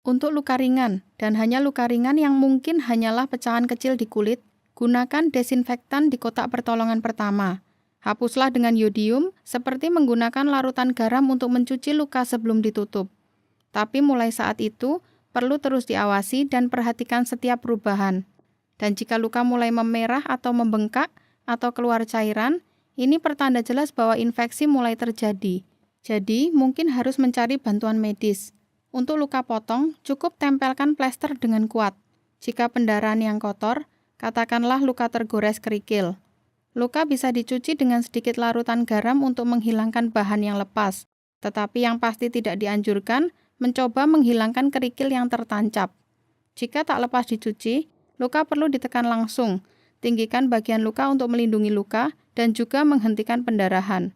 Untuk luka ringan, dan hanya luka ringan yang mungkin hanyalah pecahan kecil di kulit, gunakan desinfektan di kotak pertolongan pertama. Hapuslah dengan yodium, seperti menggunakan larutan garam untuk mencuci luka sebelum ditutup. Tapi mulai saat itu, perlu terus diawasi dan perhatikan setiap perubahan. Dan jika luka mulai memerah atau membengkak, atau keluar cairan, ini pertanda jelas bahwa infeksi mulai terjadi. Jadi, mungkin harus mencari bantuan medis. Untuk luka potong, cukup tempelkan plester dengan kuat. Jika pendarahan yang kotor, katakanlah luka tergores kerikil. Luka bisa dicuci dengan sedikit larutan garam untuk menghilangkan bahan yang lepas. Tetapi yang pasti tidak dianjurkan, mencoba menghilangkan kerikil yang tertancap. Jika tak lepas dicuci, luka perlu ditekan langsung. Tinggikan bagian luka untuk melindungi luka dan juga menghentikan pendarahan.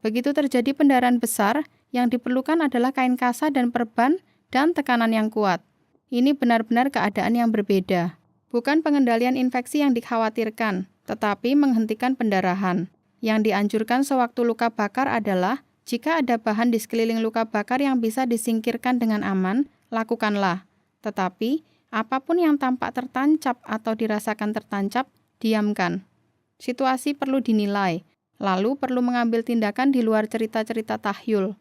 Begitu terjadi pendarahan besar, yang diperlukan adalah kain kasa dan perban dan tekanan yang kuat. Ini benar-benar keadaan yang berbeda. Bukan pengendalian infeksi yang dikhawatirkan, tetapi menghentikan pendarahan. Yang dianjurkan sewaktu luka bakar adalah, jika ada bahan di sekeliling luka bakar yang bisa disingkirkan dengan aman, lakukanlah. Tetapi, apapun yang tampak tertancap atau dirasakan tertancap, diamkan. Situasi perlu dinilai, lalu perlu mengambil tindakan di luar cerita-cerita tahyul.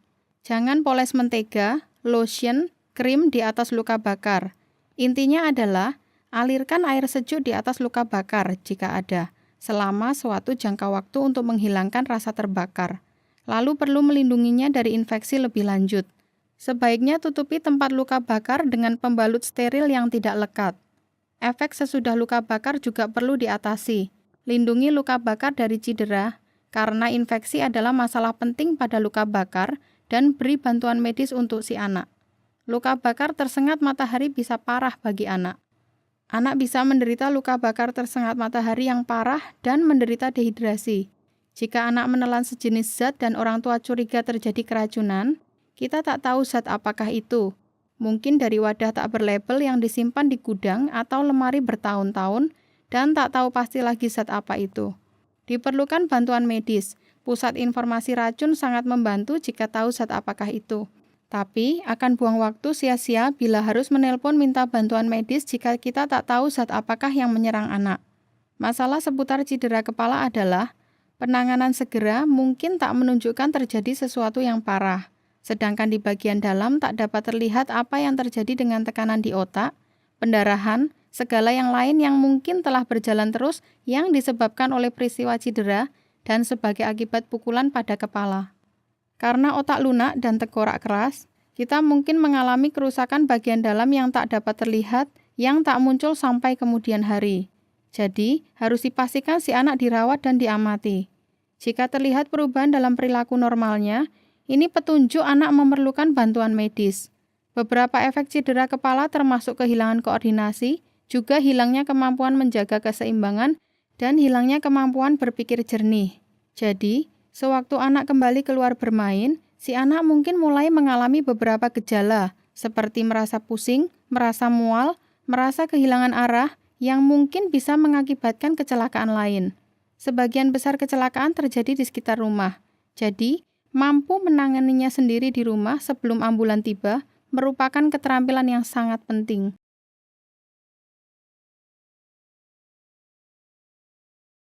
Jangan poles mentega, lotion, krim di atas luka bakar. Intinya adalah, alirkan air sejuk di atas luka bakar jika ada, selama suatu jangka waktu untuk menghilangkan rasa terbakar. Lalu perlu melindunginya dari infeksi lebih lanjut. Sebaiknya tutupi tempat luka bakar dengan pembalut steril yang tidak lekat. Efek sesudah luka bakar juga perlu diatasi. Lindungi luka bakar dari cedera, karena infeksi adalah masalah penting pada luka bakar, dan beri bantuan medis untuk si anak. Luka bakar tersengat matahari bisa parah bagi anak. Anak bisa menderita luka bakar tersengat matahari yang parah dan menderita dehidrasi. Jika anak menelan sejenis zat dan orang tua curiga terjadi keracunan, kita tak tahu zat apakah itu. Mungkin dari wadah tak berlabel yang disimpan di gudang atau lemari bertahun-tahun dan tak tahu pasti lagi zat apa itu. Diperlukan bantuan medis. Pusat informasi racun sangat membantu jika tahu zat apakah itu. Tapi, akan buang waktu sia-sia bila harus menelpon minta bantuan medis jika kita tak tahu zat apakah yang menyerang anak. Masalah seputar cedera kepala adalah, penanganan segera mungkin tak menunjukkan terjadi sesuatu yang parah. Sedangkan di bagian dalam tak dapat terlihat apa yang terjadi dengan tekanan di otak, pendarahan, segala yang lain yang mungkin telah berjalan terus yang disebabkan oleh peristiwa cedera, dan sebagai akibat pukulan pada kepala. Karena otak lunak dan tengkorak keras, kita mungkin mengalami kerusakan bagian dalam yang tak dapat terlihat, yang tak muncul sampai kemudian hari. Jadi, harus dipastikan si anak dirawat dan diamati. Jika terlihat perubahan dalam perilaku normalnya, ini petunjuk anak memerlukan bantuan medis. Beberapa efek cedera kepala termasuk kehilangan koordinasi, juga hilangnya kemampuan menjaga keseimbangan, dan hilangnya kemampuan berpikir jernih. Jadi, sewaktu anak kembali keluar bermain, si anak mungkin mulai mengalami beberapa gejala, seperti merasa pusing, merasa mual, merasa kehilangan arah, yang mungkin bisa mengakibatkan kecelakaan lain. Sebagian besar kecelakaan terjadi di sekitar rumah. Jadi, mampu menanganinya sendiri di rumah sebelum ambulan tiba merupakan keterampilan yang sangat penting.